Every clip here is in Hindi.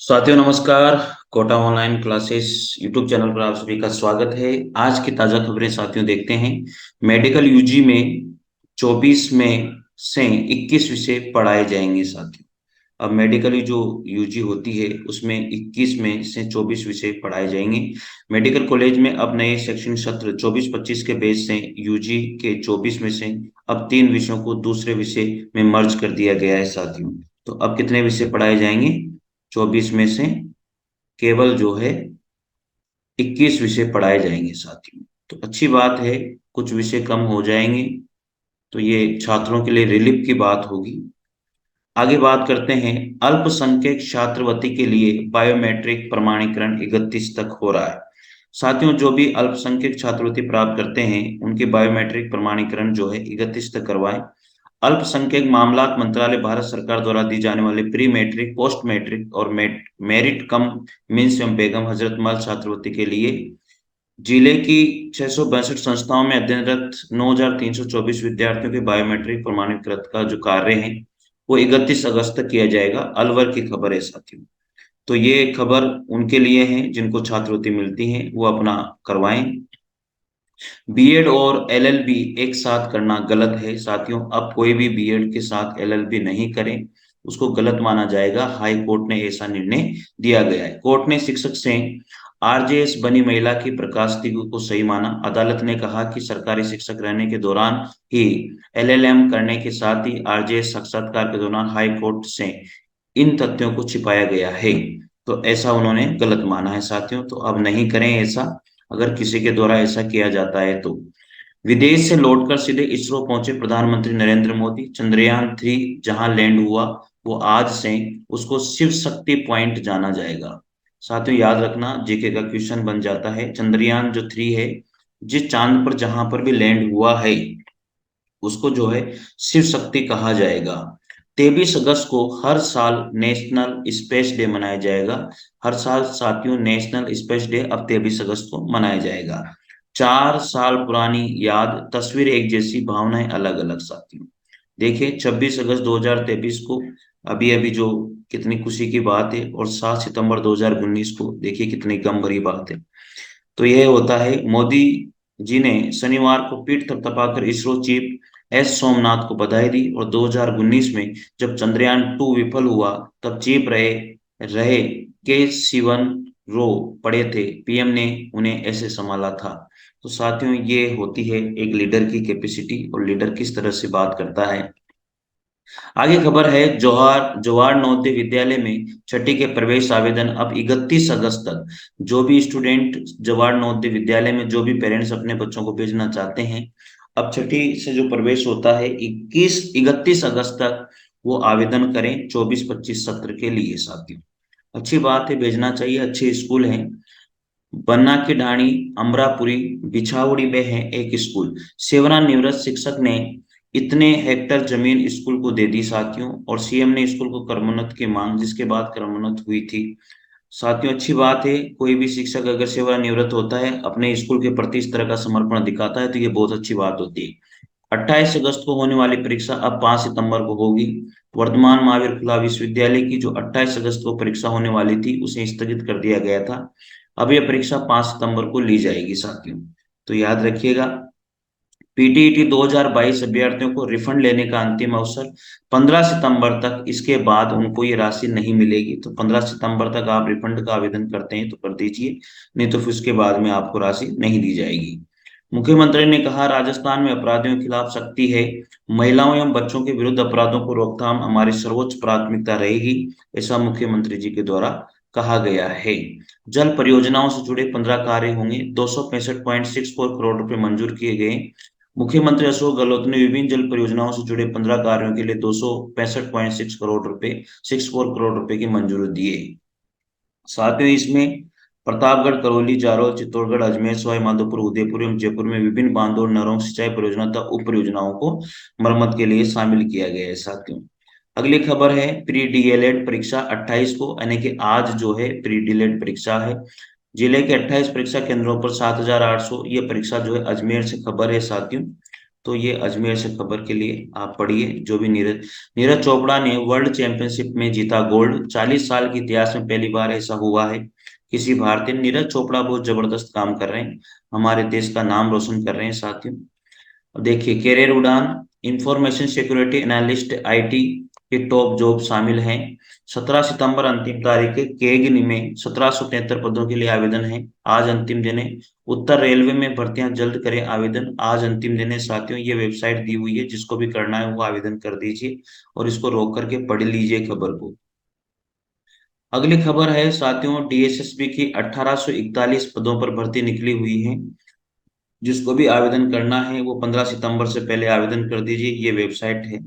साथियों नमस्कार। Kota online classes YouTube channel पर आप सभी का स्वागत है। आज की ताजा खबरें साथियों देखते हैं। मेडिकल यूजी में 24 में से 21 विषय पढ़ाए जाएंगे साथियों। अब मेडिकल जो यूजी होती है उसमें 21 में से 24 विषय पढ़ाए जाएंगे। मेडिकल कॉलेज में अब नए शैक्षणिक सत्र 24-25 के बेस से यूजी के 24 में से अब 3 विषयों को दूसरे विषय में मर्ज कर दिया गया है साथियों। तो अब कितने विषय पढ़ाए जाएंगे? 24 में से केवल जो है 21 विषय पढ़ाए जाएंगे साथियों। तो अच्छी बात है, कुछ विषय कम हो जाएंगे तो ये छात्रों के लिए रिलीफ की बात होगी। आगे बात करते हैं। अल्पसंख्यक छात्रवृत्ति के लिए बायोमेट्रिक प्रमाणीकरण 31 तक हो रहा है साथियों। जो भी अल्पसंख्यक छात्रवृत्ति प्राप्त करते हैं उनके बायोमेट्रिक प्रमाणीकरण जो है 31 तक करवाएं। अल्पसंख्यक मामलात मंत्रालय भारत सरकार द्वारा दी जाने वाले प्री मैट्रिक, पोस्ट मैट्रिक और मेरिट कम मीन्स एवं बेगम हजरत महल छात्रवृत्ति के लिए जिले की 662 संस्थाओं में अध्ययनरत 9,324 विद्यार्थियों के बायोमेट्रिक प्रमाणीकृत का जो कार्य है वो 31 अगस्त तक किया जाएगा। अलवर की खबर है साथियों। तो ये खबर उनके लिए है जिनको छात्रवृत्ति मिलती है, वो अपना करवाएं। बीएड और एलएलबी एक साथ करना गलत है साथियों। अब कोई भी बीएड के साथ एलएलबी नहीं करें, उसको गलत माना जाएगा। हाई कोर्ट ने ऐसा निर्णय दिया गया है। कोर्ट ने शिक्षक से आरजेएस बनी महिला की बर्खास्तगी को सही माना। अदालत ने कहा कि सरकारी शिक्षक रहने के दौरान ही एलएलएम करने के साथ ही आरजेएस साक्षात्कार के दौरान हाई कोर्ट से इन तथ्यों को छिपाया गया है। तो ऐसा उन्होंने गलत माना है साथियों। तो अब नहीं करें ऐसा, अगर किसी के द्वारा ऐसा किया जाता है तो। विदेश से लौटकर सीधे इसरो पहुंचे प्रधानमंत्री नरेंद्र मोदी। चंद्रयान 3 जहां लैंड हुआ वो आज से उसको शिव शक्ति पॉइंट जाना जाएगा साथियों। याद रखना, जीके का क्वेश्चन बन जाता है। चंद्रयान 3 है, जिस चांद पर जहां पर भी लैंड हुआ है उसको जो है शिव शक्ति कहा जाएगा। 23 अगस्त को हर साल नेशनल स्पेस डे मनाया जाएगा। हर साल साथियों नेशनल स्पेस डे अब 23 अगस्त को मनाया जाएगा। 4 साल पुरानी याद, तस्वीर एक जैसी, भावनाएं अलग अलग साथियों। देखिए 26 अगस्त 2023 को अभी अभी जो कितनी खुशी की बात है, और 7 सितंबर 2019 को देखिए कितनी गम भरी बात है। तो यह होता है। मोदी जी ने शनिवार को पीठ थपथपाकर इसरो चीफ एस सोमनाथ को बधाई दी, और 2019 में जब चंद्रयान 2 विफल हुआ तब चीफ रहे रहे के सिवन रो पड़े थे, पीएम ने उन्हें ऐसे संभाला था। तो साथियों ये होती है एक लीडर की कैपेसिटी, और लीडर किस तरह से बात करता है। आगे खबर है। जवाहर जवाहर नवोदय विद्यालय में छठी के प्रवेश आवेदन अब 31 अगस्त तक। जो भी स्टूडेंट जवाहर नवोदय विद्यालय में, जो भी पेरेंट्स अपने बच्चों को भेजना चाहते हैं, अब छठी से जो प्रवेश होता है 31 अगस्त तक वो आवेदन करें 24-25 सत्र के लिए साथियों। अच्छी बात है, भेजना चाहिए, अच्छे स्कूल हैं। बन्ना की ढाणी, अमरापुरी, बिछावड़ी में है एक स्कूल। सेवानिवृत्त शिक्षक ने इतने हेक्टर जमीन स्कूल को दे दी साथियों, और सीएम ने स्कूल को क्रमोन्नत की मांग, जिसके बाद क्रमोन्नत हुई थी साथियों। अच्छी बात है, कोई भी शिक्षक अगर सेवानिवृत्त होता है, अपने स्कूल के प्रति इस तरह का समर्पण दिखाता है, तो ये बहुत अच्छी बात होती है। 28 अगस्त को होने वाली परीक्षा अब 5 सितंबर को होगी। वर्धमान महावीर खुला विश्वविद्यालय की जो 28 अगस्त को परीक्षा होने वाली थी उसे स्थगित कर दिया गया था। अब यह परीक्षा 5 सितंबर को ली जाएगी साथियों। तो याद रखिएगा। पीटीईटी 2022 अभ्यर्थियों को रिफंड लेने का अंतिम अवसर 15 सितंबर तक। इसके बाद उनको ये राशि नहीं मिलेगी, तो 15 सितंबर तक आप रिफंड का आवेदन करते हैं तो कर दीजिए, नहीं तो फिर उसके बाद में आपको राशि नहीं दी जाएगी। मुख्यमंत्री ने कहा राजस्थान में अपराधियों के खिलाफ सख्ती है। महिलाओं एवं बच्चों के विरुद्ध अपराधों को रोकथाम हमारी सर्वोच्च प्राथमिकता रहेगी, ऐसा मुख्यमंत्री जी के द्वारा कहा गया है। जल परियोजनाओं से जुड़े 15 कार्य होंगे। 265.64 करोड़ रुपए मंजूर किए गए। मुख्यमंत्री अशोक गहलोत ने विभिन्न जल परियोजनाओं से जुड़े 15 कार्यों के लिए 265.6 करोड़ रुपए की मंजूरी दिए। साथ ही इसमें प्रतापगढ़, करौली, जालौर, चित्तौड़गढ़, अजमेर, सवाई माधोपुर, उदयपुर एवं जयपुर में विभिन्न बांधों और नहरों, सिंचाई परियोजना तथा उप परियोजनाओं को मरम्मत के लिए शामिल किया गया है साथियों। अगली खबर है प्री डीएलएड परीक्षा 28 को, यानी कि आज जो है प्री डीएलएड परीक्षा है। जिले के 28 परीक्षा केंद्रों पर 7,800 ये परीक्षा जो है अजमेर से खबर है साथियों। तो ये अजमेर से खबर के लिए आप पढ़िए। जो भी नीरज नीरज चोपड़ा ने वर्ल्ड चैंपियनशिप में जीता गोल्ड। 40 साल के इतिहास में पहली बार ऐसा हुआ है किसी भारतीय। नीरज चोपड़ा बहुत जबरदस्त काम कर रहे हैं, हमारे देश का नाम रोशन कर रहे हैं साथियों। देखिए कैरियर उड़ान, इंफॉर्मेशन सिक्योरिटी एनालिस्ट आईटी के टॉप जॉब शामिल हैं। 17 सितंबर अंतिम तारीख है। केगनी में 1773 पदों के लिए आवेदन है, आज अंतिम दिन है। उत्तर रेलवे में भर्तियां जल्द करें आवेदन, आज अंतिम दिन है साथियों। ये वेबसाइट दी हुई है, जिसको भी करना है वो आवेदन कर दीजिए और इसको रोक करके पढ़ लीजिए खबर को। अगली खबर है साथियों, डीएसएसबी की 1841 पदों पर भर्ती निकली हुई है। जिसको भी आवेदन करना है वो 15 सितंबर से पहले आवेदन कर दीजिए, ये वेबसाइट है।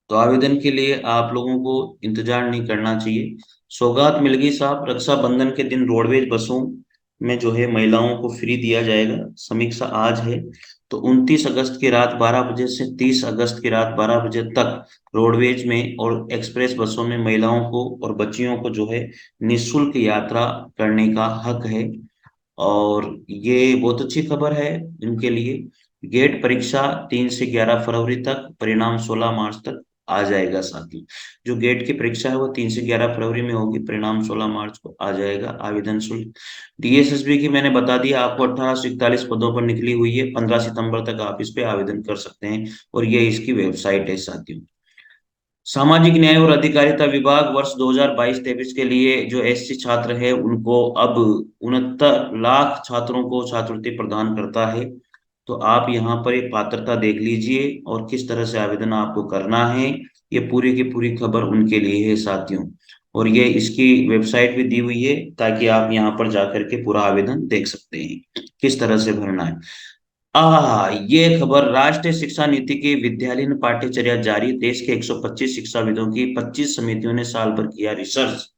तो आवेदन के लिए आप लोगों को इंतजार नहीं करना चाहिए। सौगात मिल गई साहब, रक्षाबंधन के दिन रोडवेज बसों में जो है महिलाओं को फ्री दिया जाएगा। समीक्षा आज है, तो 29 अगस्त की रात 12 बजे से 30 अगस्त की रात 12 बजे तक रोडवेज में और एक्सप्रेस बसों में महिलाओं को और बच्चियों को जो है निःशुल्क यात्रा करने का हक है। और ये बहुत अच्छी खबर है इनके लिए। गेट परीक्षा 3 से 11 फरवरी तक, परिणाम 16 मार्च तक आ जाएगा साथी। जो गेट की परीक्षा है वो 3 से 11 फरवरी में होगी, परिणाम 16 मार्च को आ जाएगा। आवेदन शुल्क डीएसएसबी की मैंने बता दिया आपको, 1841 पदों पर निकली हुई है। 15 सितंबर तक आप इस पे आवेदन कर सकते हैं और ये इसकी वेबसाइट है साथियों। सामाजिक न्याय और अधिकारिता विभाग वर्ष 2022-23 के लिए जो एससी छात्र है उनको अब 69 लाख छात्रों को छात्रवृत्ति प्रदान करता है। तो आप यहाँ पर एक पात्रता देख लीजिए और किस तरह से आवेदन आपको करना है। ये पूरी की पूरी खबर उनके लिए है साथियों, और ये इसकी वेबसाइट भी दी हुई है ताकि आप यहाँ पर जाकर के पूरा आवेदन देख सकते हैं किस तरह से भरना है। ये खबर, राष्ट्रीय शिक्षा नीति की विद्यालयीन पाठ्यचर्या जारी। देश के 125 शिक्षाविदों की 25 समितियों ने साल भर किया रिसर्च।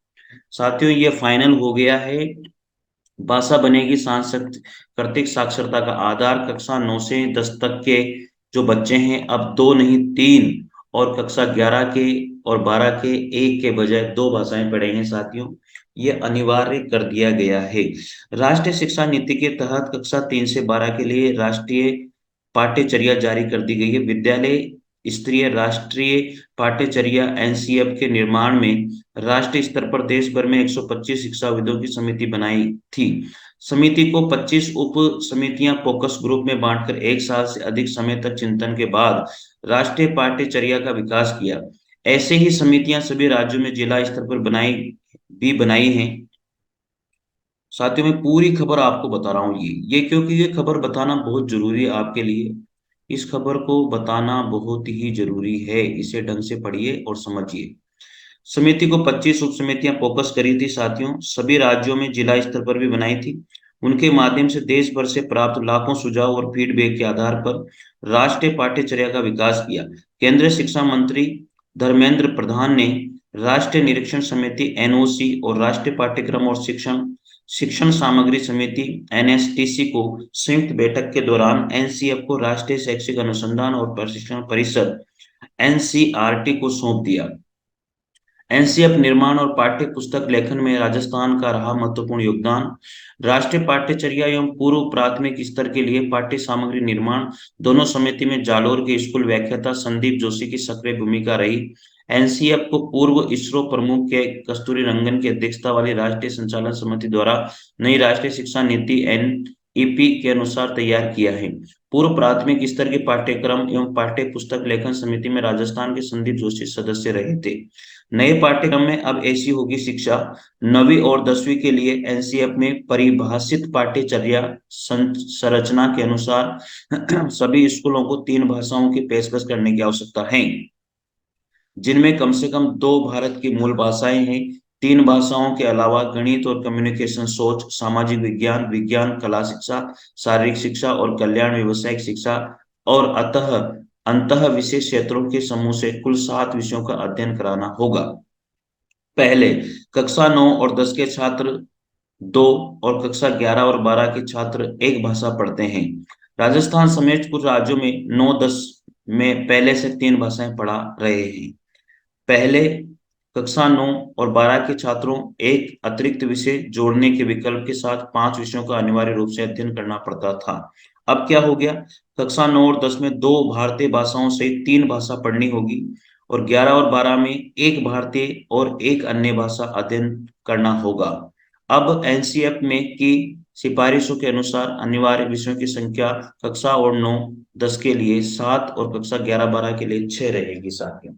साथियों ये फाइनल हो गया है। भाषा बनेगी सांस्कृतिक साक्षरता का आधार। कक्षा 9 से 10 तक के जो बच्चे हैं अब दो नहीं तीन, और कक्षा 11 के और 12 के एक के बजाय दो भाषाएं पढ़ेंगे साथियों। ये अनिवार्य कर दिया गया है। राष्ट्रीय शिक्षा नीति के तहत कक्षा 3 से 12 के लिए राष्ट्रीय पाठ्यचर्या जारी कर दी गई है। विद्यालय स्तरीय राष्ट्रीय पाठ्यचर्या एनसीएफ के निर्माण में राष्ट्रीय स्तर पर देश भर में 125 शिक्षाविदों की समिति बनाई थी। समिति को 25 उप समितियां फोकस ग्रुप में बांटकर 1 साल से अधिक समय तक चिंतन के बाद राष्ट्रीय पाठ्यचर्या का विकास किया। ऐसे ही समितियां सभी राज्यों में जिला स्तर पर बनाई हैं। साथियों मैं पूरी खबर आपको बता रहा हूँ ये क्योंकि ये खबर बताना बहुत जरूरी है आपके लिए। इस खबर को बताना बहुत ही जरूरी है, इसे ढंग से पढ़िए और समझिए। समिति को 25 उप समितियां फोकस करी थी साथियों, सभी राज्यों में जिला स्तर पर भी बनाई थी। उनके माध्यम से देश भर से प्राप्त लाखों सुझाव और फीडबैक के आधार पर राष्ट्रीय पाठ्यचर्या का विकास किया। केंद्रीय शिक्षा मंत्री धर्मेंद्र प्रधान ने राष्ट्रीय निरीक्षण समिति एनओसी और राष्ट्रीय पाठ्यक्रम और शिक्षण शिक्षण सामग्री समिति एनएसटीसी को संयुक्त बैठक के दौरान एनसीएफ को राष्ट्रीय शैक्षिक अनुसंधान और प्रशिक्षण परिषद एनसीआरटी को सौंप दिया। एनसीएफ निर्माण और पाठ्य पुस्तक लेखन में राजस्थान का रहा महत्वपूर्ण योगदान। राष्ट्रीय पाठ्यचर्या एवं पूर्व प्राथमिक स्तर के लिए पाठ्य सामग्री निर्माण दोनों समिति में जालोर के स्कूल व्याख्याता संदीप जोशी की सक्रिय भूमिका रही। एनसीएफ को पूर्व इसरो प्रमुख के कस्तूरी रंगन की अध्यक्षता वाली राष्ट्रीय संचालन समिति द्वारा नई राष्ट्रीय शिक्षा नीति एनईपी के अनुसार तैयार किया है। पूर्व प्राथमिक स्तर के पाठ्यक्रम एवं पाठ्य पुस्तक लेखन समिति में राजस्थान के संदीप जोशी सदस्य रहे थे। नए पाठ्यक्रम में अब ऐसी होगी शिक्षा। 9वीं और 10वीं के लिए एनसीएफ में परिभाषित पाठ्यचर्या संरचना के अनुसार सभी स्कूलों को 3 भाषाओं की पेशकश करने की आवश्यकता है, जिनमें कम से कम 2 भारत की मूल भाषाएं हैं। 3 भाषाओं के अलावा गणित और कम्युनिकेशन, सोच, सामाजिक विज्ञान, विज्ञान, कला शिक्षा, शारीरिक शिक्षा और कल्याण, व्यावसायिक शिक्षा और अंतः विशेष क्षेत्रों के समूह से कुल 7 विषयों का अध्ययन कराना होगा। पहले कक्षा 9 और 10 के छात्र 2 और कक्षा 11 और 12 के छात्र एक भाषा पढ़ते हैं। राजस्थान समेत कुछ राज्यों में 9-10 में पहले से 3 भाषाएं पढ़ा रहे हैं। पहले कक्षा 9 और 12 के छात्रों एक अतिरिक्त विषय जोड़ने के विकल्प के साथ 5 विषयों का अनिवार्य रूप से अध्ययन करना पड़ता था। अब क्या हो गया, कक्षा 9 और 10 में 2 भारतीय भाषाओं सहित 3 भाषा पढ़नी होगी, और 11 और 12 में एक भारतीय और एक अन्य भाषा अध्ययन करना होगा। अब एनसीएफ में की सिफारिशों के अनुसार अनिवार्य विषयों की संख्या कक्षा और 9 10 के लिए 7 और कक्षा 11 12 के लिए 6 रहेगी साथियों।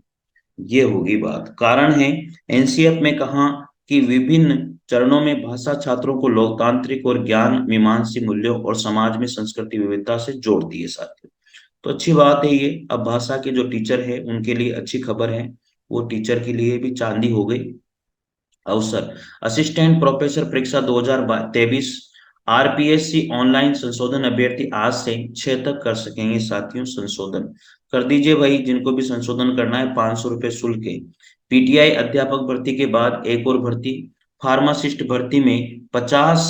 ये होगी बात। कारण है, एनसीएफ में कहा कि विभिन्न चरणों में भाषा छात्रों को लोकतांत्रिक और ज्ञान मीमांसी मूल्यों और समाज में संस्कृति विविधता से जोड़ती है साथियों। तो अच्छी बात है ये। अब भाषा के जो टीचर है उनके लिए अच्छी खबर है, वो टीचर के लिए भी चांदी हो गई। अवसर, असिस्टेंट प्रोफेसर परीक्षा 2023 आरपीएससी ऑनलाइन संशोधन अभ्यर्थी आज से 6 तक कर सकेंगे साथियों। संशोधन कर दीजिए भाई, जिनको भी संशोधन करना है। 500 रुपये शुल्क है। पीटीआई अध्यापक भर्ती के बाद एक और भर्ती, फार्मासिस्ट भर्ती में 50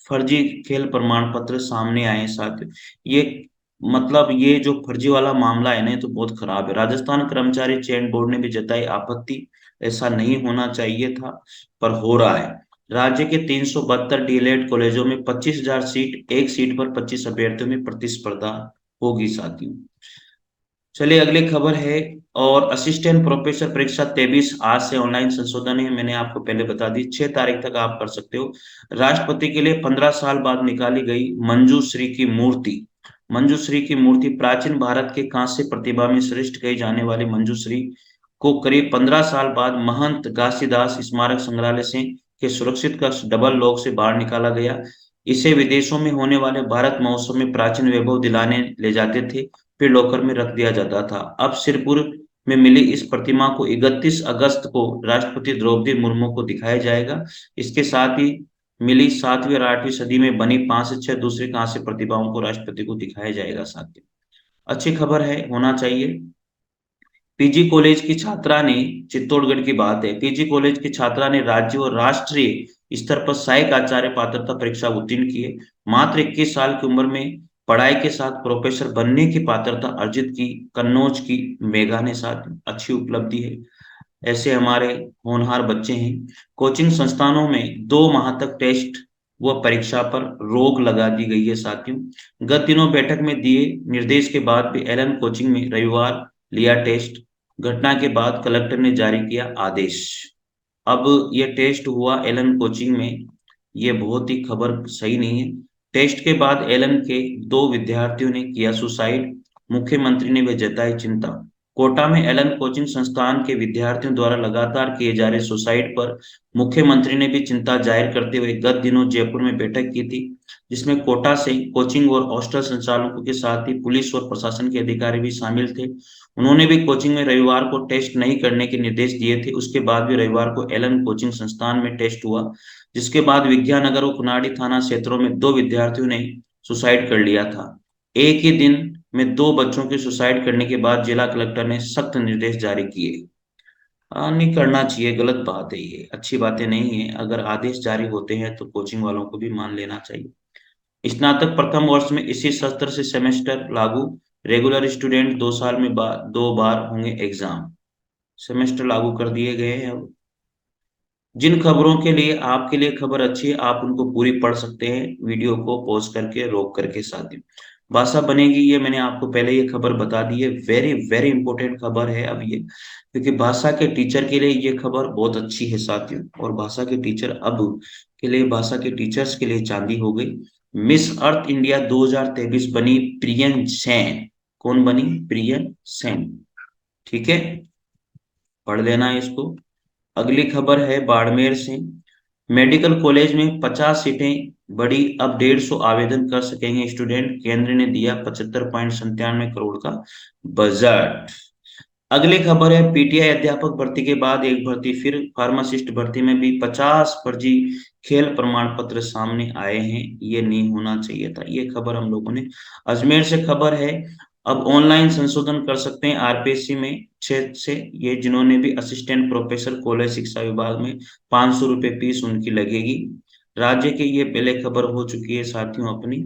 फर्जी खेल प्रमाण पत्र सामने आए साथियों। ये मतलब ये जो फर्जी वाला मामला है ना, ये तो बहुत खराब है। राजस्थान कर्मचारी चयन बोर्ड ने भी जताई आपत्ति, ऐसा नहीं होना चाहिए था, पर हो रहा है। राज्य के 372 डीएलएड कॉलेजों में 25,000 सीट, एक सीट पर 25 अभ्यर्थियों में प्रतिस्पर्धा होगी साथियों। चलिए अगली खबर है। और असिस्टेंट प्रोफेसर परीक्षा 23 आज से ऑनलाइन संशोधन है, मैंने आपको पहले बता दी। 6 तारीख तक आप कर सकते हो। राष्ट्रपति के लिए 15 साल बाद निकाली गई मंजूश्री की मूर्ति। मंजूश्री की मूर्ति प्राचीन भारत के कांस्य प्रतिभा में श्रेष्ठ कही जाने वाली मंजूश्री को करीब 15 साल बाद महंत घासीदास स्मारक संग्रहालय से के सुरक्षित कक्ष डबल लॉक से बाहर निकाला गया। इसे विदेशों में होने वाले भारत महोत्सव में प्राचीन वैभव दिलाने ले जाते थे, फिर लॉकर में रख दिया जाता था। अब सिरपुर में मिली इस प्रतिमा को 31 अगस्त को राष्ट्रपति द्रौपदी मुर्मू को दिखाया जाएगा। इसके साथ ही मिली 7वीं और 8वीं सदी में बनी 5 से 6 दूसरी कांस्य प्रतिभाओं को राष्ट्रपति को दिखाया जाएगा साथियों। अच्छी खबर है, होना चाहिए। पीजी कॉलेज की छात्रा ने, चित्तौड़गढ़ की बात है, पीजी कॉलेज की छात्रा ने राज्य और राष्ट्रीय स्तर पर सहायक आचार्य पात्रता परीक्षा उत्तीर्ण की है। मात्र 21 साल की उम्र में पढ़ाई के साथ प्रोफेसर बनने की पात्रता अर्जित की कन्नौज की मेघा ने साथ। अच्छी उपलब्धि है, ऐसे हमारे होनहार बच्चे हैं। कोचिंग संस्थानों में 2 माह तक टेस्ट व परीक्षा पर रोक लगा दी गई है साथियों। गत दिनों बैठक में दिए निर्देश के बाद भी एलन कोचिंग में रविवार लिया टेस्ट। घटना के बाद कलेक्टर ने जारी किया आदेश। अब ये टेस्ट हुआ एलन कोचिंग में, ये बहुत ही खबर सही नहीं है। टेस्ट के बाद एलन के 2 विद्यार्थियों ने किया सुसाइड, मुख्यमंत्री ने भी जताई चिंता। कोटा में एलन कोचिंग संस्थान के विद्यार्थियों द्वारा लगातार किए जा रहे सुसाइड पर मुख्यमंत्री ने भी चिंता जाहिर करते हुए गत दिनों जयपुर में बैठक की थी, जिसमें कोटा से कोचिंग और हॉस्टल संचालकों के साथ ही पुलिस और प्रशासन के अधिकारी भी शामिल थे। उन्होंने भी कोचिंग में रविवार को टेस्ट नहीं करने के निर्देश दिए थे। उसके बाद भी रविवार को एलन कोचिंग संस्थान में टेस्ट हुआ, जिसके बाद विज्ञाननगर और कुनाडी थाना क्षेत्रों में 2 विद्यार्थियों ने सुसाइड कर लिया था। एक ही दिन में 2 बच्चों के सुसाइड करने के बाद जिला कलेक्टर ने सख्त निर्देश जारी किए। नहीं करना चाहिए, गलत बात है, ये अच्छी बातें नहीं है। अगर आदेश जारी होते हैं तो कोचिंग वालों को भी मान लेना चाहिए। स्नातक प्रथम वर्ष में इसी सत्र से सेमेस्टर लागू, रेगुलर स्टूडेंट 2 साल में 2 बार होंगे एग्जाम। सेमेस्टर लागू कर दिए गए हैं अब। जिन खबरों के लिए आपके लिए खबर अच्छी है, आप उनको पूरी पढ़ सकते हैं, वीडियो को पॉज करके रोक करके साथियों। भाषा बनेगी, ये मैंने आपको पहले ये खबर बता दी है। वेरी वेरी इंपॉर्टेंट खबर है अब ये, क्योंकि भाषा के टीचर के लिए ये खबर बहुत अच्छी है साथियों। और भाषा के टीचर अब के लिए, भाषा के टीचर्स के लिए चांदी हो गई। मिस अर्थ इंडिया 2023 बनी प्रियन सेन। कौन बनी? प्रियन सेन। ठीक है, पढ़ लेना है इसको। अगली खबर है बाड़मेर से। मेडिकल कॉलेज में 50 सीटें बढ़ी, अब 150 आवेदन कर सकेंगे स्टूडेंट। केंद्र ने दिया 75.97 करोड़ का बजट। अगली खबर है पीटीआई अध्यापक भर्ती के बाद एक भर्ती फिर, फार्मासिस्ट भर्ती में भी 50 फर्जी खेल प्रमाण पत्र सामने आए हैं। ये नहीं होना चाहिए था, ये खबर हम लोगों ने। अजमेर से खबर है, अब ऑनलाइन संशोधन कर सकते हैं आरपीएससी में 6 से। ये जिन्होंने भी असिस्टेंट प्रोफेसर कॉलेज शिक्षा विभाग में 500 रुपये फीस उनकी लगेगी। राज्य की ये पहले खबर हो चुकी है साथियों अपनी।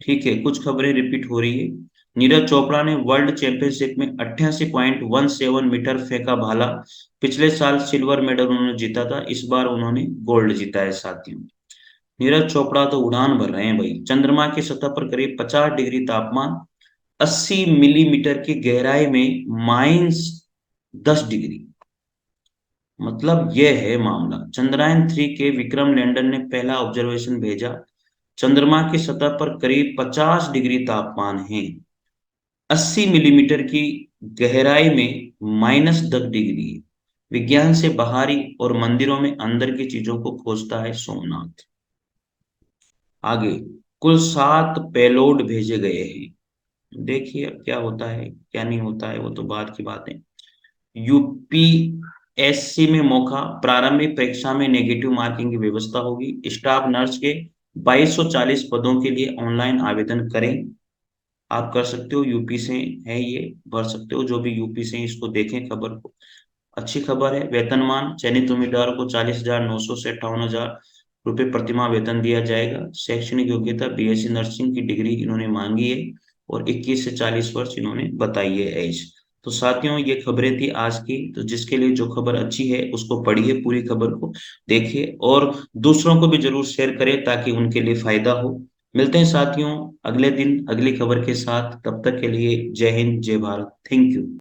ठीक है, कुछ खबरें रिपीट हो रही है। नीरज चोपड़ा ने वर्ल्ड चैंपियनशिप में 88.17 मीटर फेंका भाला। पिछले साल सिल्वर मेडल उन्होंने जीता था, इस बार उन्होंने गोल्ड जीता है साथियों। नीरज चोपड़ा तो उड़ान भर रहे हैं भाई। चंद्रमा की सतह पर करीब 50 डिग्री तापमान, 80 मिलीमीटर की गहराई में -10 डिग्री। मतलब यह है मामला। चंद्रयान 3 के विक्रम लैंडर ने पहला ऑब्जर्वेशन भेजा। चंद्रमा की सतह पर करीब 50 डिग्री तापमान है, 80 मिलीमीटर की गहराई में -10 डिग्री। विज्ञान से बाहरी और मंदिरों में अंदर की चीजों को खोजता है सोमनाथ। आगे, कुल 7 पेलोड भेजे गए हैं। देखिए अब क्या होता है क्या नहीं होता है, वो तो बाद की बात है। यूपीएससी में मौका, प्रारंभिक परीक्षा में नेगेटिव मार्किंग की व्यवस्था होगी। स्टाफ नर्स के 2240 पदों के लिए ऑनलाइन आवेदन करें। आप कर सकते हो, यूपी से है ये, भर सकते हो। जो भी यूपी से हैं, इसको देखें खबर को। अच्छी खबर है। वेतनमान, चयनित उम्मीदवारों को 40,900 से 58,000 रुपये प्रतिमाह वेतन दिया जाएगा। शैक्षणिक योग्यता बीएससी नर्सिंग की डिग्री इन्होंने मांगी है, और 21 से 40 वर्ष इन्होंने बताई है एज। तो साथियों, ये खबरें थी आज की। तो जिसके लिए जो खबर अच्छी है उसको पढ़िए, पूरी खबर को देखिए, और दूसरों को भी जरूर शेयर करें ताकि उनके लिए फायदा हो। मिलते हैं साथियों अगले दिन अगली खबर के साथ। तब तक के लिए जय हिंद, जय भारत, थैंक यू।